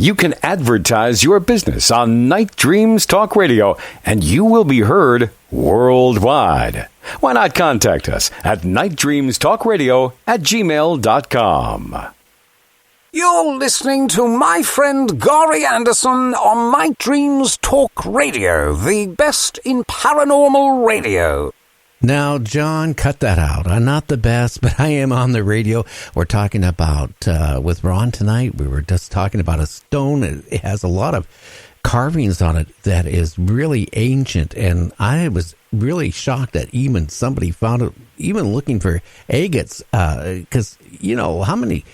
you can advertise your business on Night Dreams Talk Radio, and you will be heard worldwide. Why not contact us at nightdreamstalkradio@gmail.com. You're listening to my friend Gary Anderson on Night Dreams Talk Radio, the best in paranormal radio. Now, John, cut that out. I'm not the best, but I am on the radio. We're talking about, with Ron tonight, we were just talking about a stone. It has a lot of carvings on it that is really ancient, and I was really shocked that even somebody found it, even looking for agates, because, you know, how many...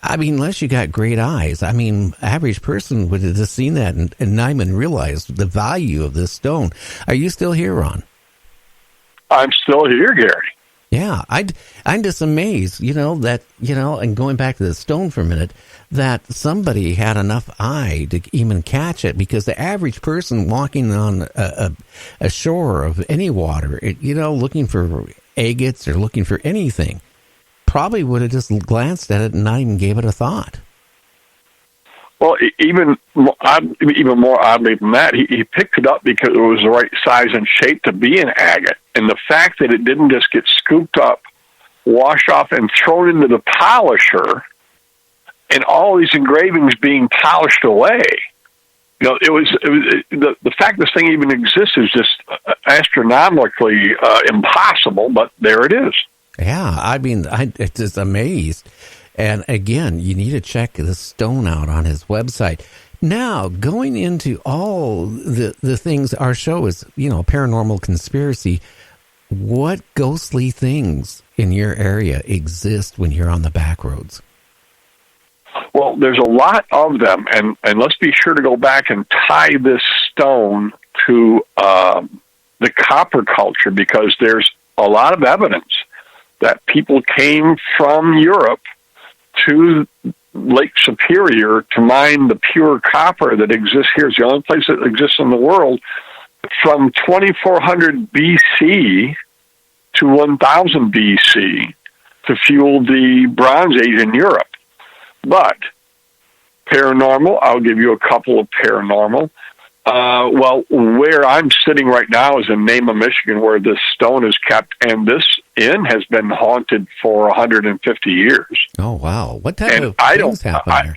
I mean, unless you got great eyes, I mean, average person would have just seen that and not even realized the value of this stone. Are you still here, Ron? I'm still here, Gary. Yeah, I'm just amazed, and going back to the stone for a minute, that somebody had enough eye to even catch it, because the average person walking on a shore of any water, looking for agates or looking for anything, probably would have just glanced at it and not even gave it a thought. Well, even more oddly than that, he picked it up because it was the right size and shape to be an agate. And the fact that it didn't just get scooped up, washed off, and thrown into the polisher, and all these engravings being polished away. It was the fact this thing even exists is just astronomically impossible, but there it is. Yeah, I mean, I'm just amazed. And again, you need to check the stone out on his website. Now, going into all the things, our show is, paranormal conspiracy. What ghostly things in your area exist when you're on the back roads? Well, there's a lot of them, and let's be sure to go back and tie this stone to the copper culture, because there's a lot of evidence that people came from Europe to Lake Superior to mine the pure copper that exists here. It's the only place that exists in the world. From 2400 BC to 1000 BC to fuel the Bronze Age in Europe. But paranormal, I'll give you a couple of paranormal. Well, where I'm sitting right now is in Nema, Michigan, where this stone is kept, and this inn has been haunted for 150 years. Oh, wow. What type of things happen there?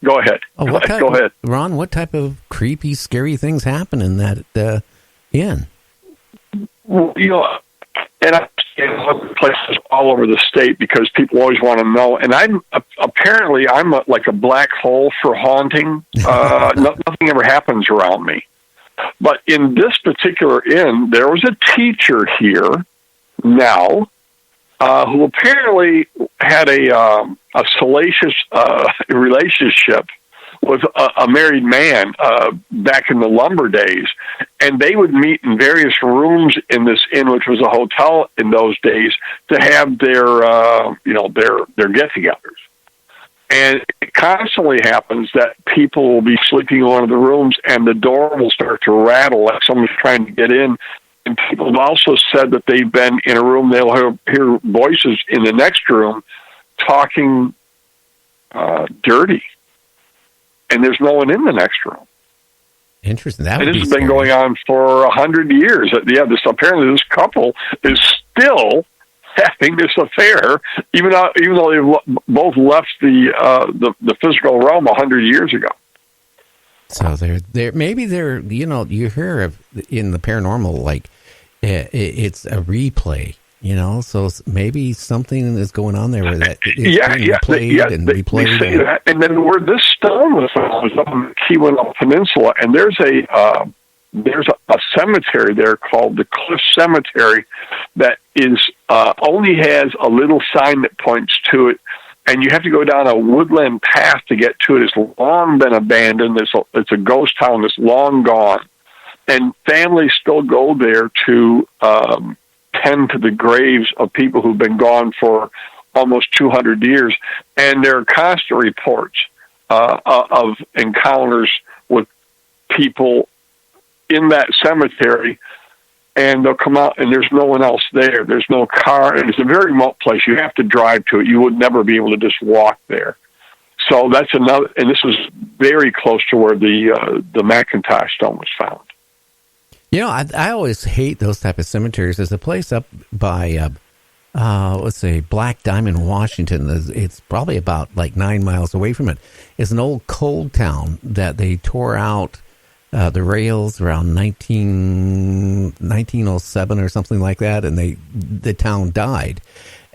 Go ahead. Oh, go ahead. Ron, what type of creepy, scary things happen in that inn? Well, and I places all over the state because people always want to know. And I'm like a black hole for haunting. Nothing ever happens around me. But in this particular inn, there was a teacher here now who apparently had a salacious relationship with a married man back in the lumber days, and they would meet in various rooms in this inn, which was a hotel in those days, to have their get-togethers. And it constantly happens that people will be sleeping in one of the rooms, and the door will start to rattle like someone's trying to get in. And people have also said that they've been in a room, they'll hear voices in the next room talking dirty. And there's no one in the next room. Interesting. And this has been going on for 100 years. Apparently this couple is still having this affair, even though they both left the physical realm 100 years ago. So maybe you hear of in the paranormal, like it's a replay. So maybe something is going on there where that is being replayed and replayed. They say that. And then where this stone was up on the Keweenaw Peninsula, and there's a cemetery there called the Cliff Cemetery that is only has a little sign that points to it, and you have to go down a woodland path to get to it. It's long been abandoned. It's a ghost town that's long gone, and families still go there to tend to the graves of people who've been gone for almost 200 years. And there are constant reports of encounters with people in that cemetery, and they'll come out and there's no one else there. There's no car, and it's a very remote place. You have to drive to it. You would never be able to just walk there. So that's another, and this was very close to where the McIntosh stone was found. You know, I always hate those type of cemeteries. There's a place up by, let's say, Black Diamond, Washington. It's probably about like 9 miles away from it. It's an old coal town that they tore out the rails around 1907 or something like that, and the town died.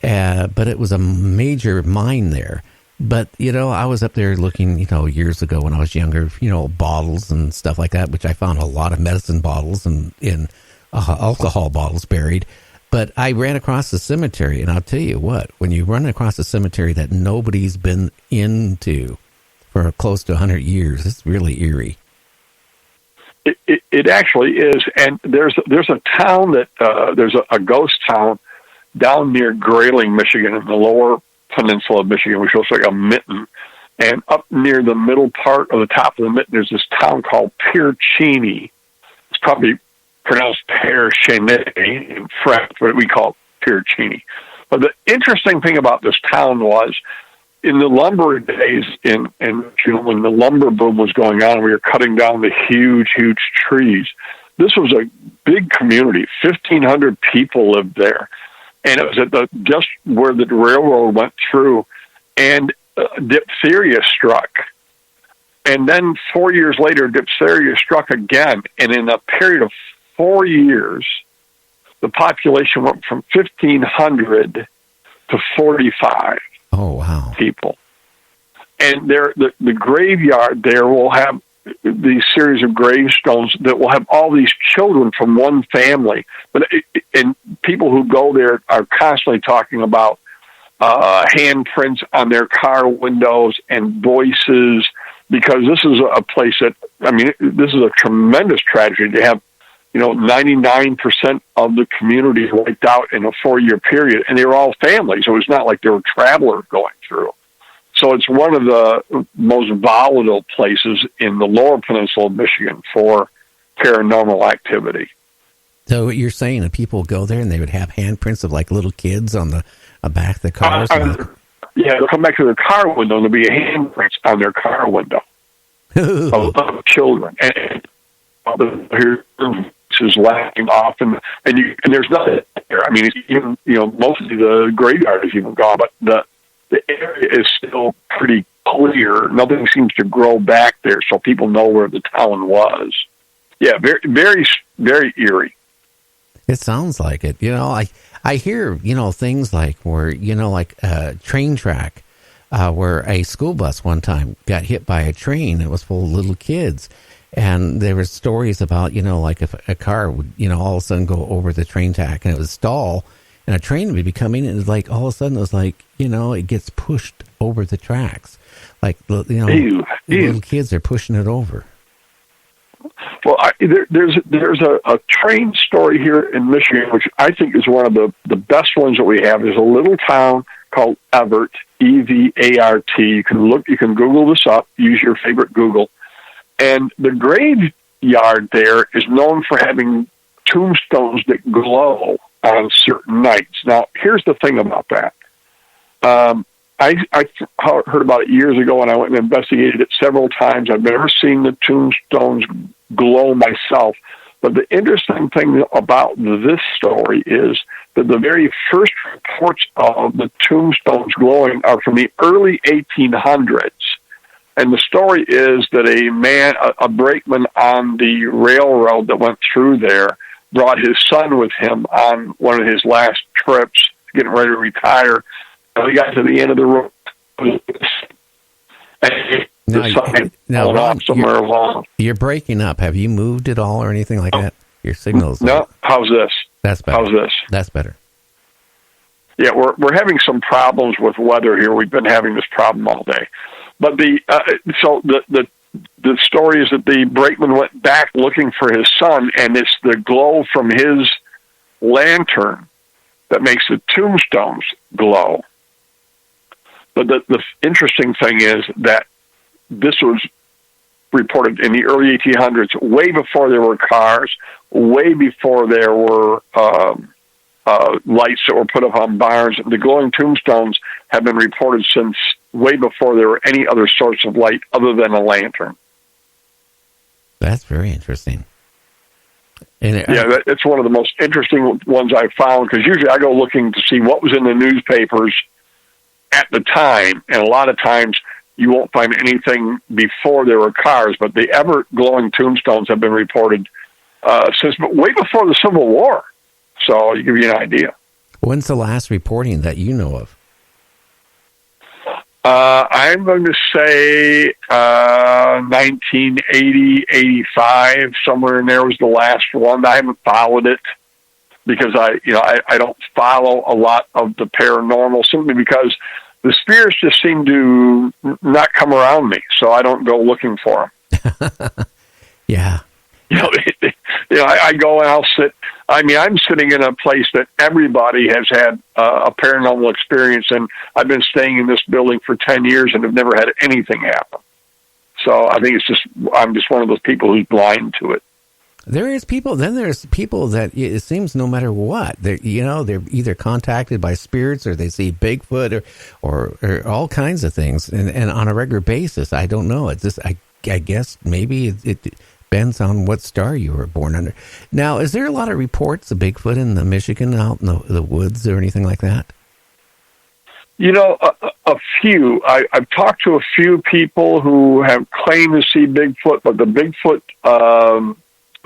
But it was a major mine there. But, you know, I was up there looking, you know, years ago when I was younger, you know, bottles and stuff like that, which I found a lot of medicine bottles and in alcohol bottles buried. But I ran across the cemetery, and I'll tell you what, when you run across a cemetery that nobody's been into for close to 100 years, it's really eerie. It actually is. And there's a town that, there's a ghost town down near Grayling, Michigan, in the lower peninsula of Michigan, which looks like a mitten. And up near the middle part of the top of the mitten, there's this town called Piercini. It's probably pronounced Piercini in French, but we call it Piercini. But the interesting thing about this town was, in the lumber days, in you know, when the lumber boom was going on, we were cutting down the huge trees. This was a big community. 1,500 people lived there. And it was at just where the railroad went through, and diphtheria struck. And then 4 years later, diphtheria struck again. And in a period of 4 years, the population went from 1,500 to 45. Oh, wow. People. And the graveyard there will have these series of gravestones that will have all these children from one family. And people who go there are constantly talking about handprints on their car windows and voices, because this is a place that, I mean, this is a tremendous tragedy to have, you know, 99% of the community wiped out in a 4-year period, and they were all families. So it was not like there were travelers going through. So it's one of the most volatile places in the lower peninsula of Michigan for paranormal activity. So what you're saying that people go there and they would have handprints of like little kids on the back of the cars? Yeah, they'll come back to their car window and there'll be a handprint on their car window of children. And here is laughing off, and there's nothing there. I mean, it's even, you know, mostly the graveyard is even gone, but the area is still pretty clear. Nothing seems to grow back there, so people know where the town was. Yeah, very, very, very eerie. It sounds like it. You know, I hear, you know, things like where, you know, like a train track, where a school bus one time got hit by a train. It was full of little kids. And there were stories about, you know, like if a car would, you know, all of a sudden go over the train track and it would stall, and a train would be coming, and it was like all of a sudden it was like, you know, it gets pushed over the tracks. Like, you know, little kids are pushing it over. Well, there's a train story here in Michigan, which I think is one of the best ones that we have. There's a little town called Evart, Evart. You can Google this up, use your favorite Google. And the graveyard there is known for having tombstones that glow on certain nights. Now, here's the thing about that. I heard about it years ago, and I went and investigated it several times. I've never seen the tombstones glow myself. But the interesting thing about this story is that the very first reports of the tombstones glowing are from the early 1800s. And the story is that a brakeman on the railroad that went through there brought his son with him on one of his last trips, getting ready to retire. And he got to the end of the road, and now Ron, somewhere along. You're breaking up. Have you moved at all or anything like that? Your signals. No. How's this? That's better. How's this? That's better. Yeah, we're having some problems with weather here. We've been having this problem all day. But the story is that the brakeman went back looking for his son, and it's the glow from his lantern that makes the tombstones glow. But the interesting thing is that this was reported in the early 1800s, way before there were cars, way before there were lights that were put up on barns. The glowing tombstones have been reported since way before there were any other source of light other than a lantern. That's very interesting. And it's one of the most interesting ones I've found, because usually I go looking to see what was in the newspapers at the time, and a lot of times you won't find anything before there were cars, but the ever-glowing tombstones have been reported since way before the Civil War. So I'll give you an idea. When's the last reporting that you know of? I'm going to say 1980, 85, somewhere in there was the last one. I haven't followed it because I don't follow a lot of the paranormal, simply because the spirits just seem to not come around me, so I don't go looking for them. Yeah. I go and I'll sit. I mean, I'm sitting in a place that everybody has had a paranormal experience, and I've been staying in this building for 10 years and have never had anything happen. So I think I'm just one of those people who's blind to it. There's people that it seems no matter what, they're either contacted by spirits, or they see Bigfoot or all kinds of things, and on a regular basis. I don't know. It's just, I guess maybe it depends on what star you were born under. Now, is there a lot of reports of Bigfoot in the Michigan, out in the woods or anything like that? A few. I've talked to a few people who have claimed to see Bigfoot, but the Bigfoot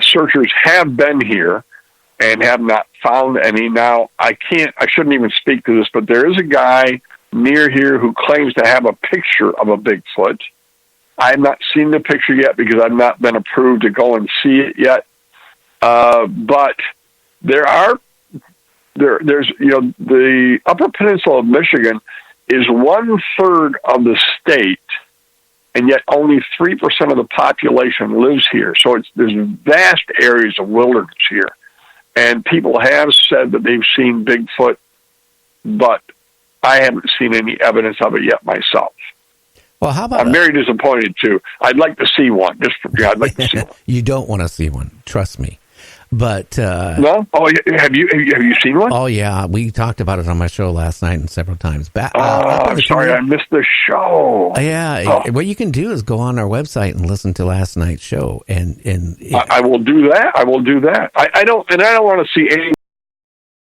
searchers have been here and have not found any. Now, I shouldn't even speak to this, but there is a guy near here who claims to have a picture of a Bigfoot. I have not seen the picture yet because I've not been approved to go and see it yet. But there's the Upper Peninsula of Michigan is 1/3 of the state, and yet only 3% of the population lives here. So there's vast areas of wilderness here. And people have said that they've seen Bigfoot, but I haven't seen any evidence of it yet myself. Well, how about I'm very disappointed too. I'd like to see one. I'd like to see one. You don't want to see one, trust me. But no. Oh, have you seen one? Oh yeah, we talked about it on my show last night and several times. I'm sorry, I missed the show. Yeah, what you can do is go on our website and listen to last night's show, and I will do that. I don't want to see any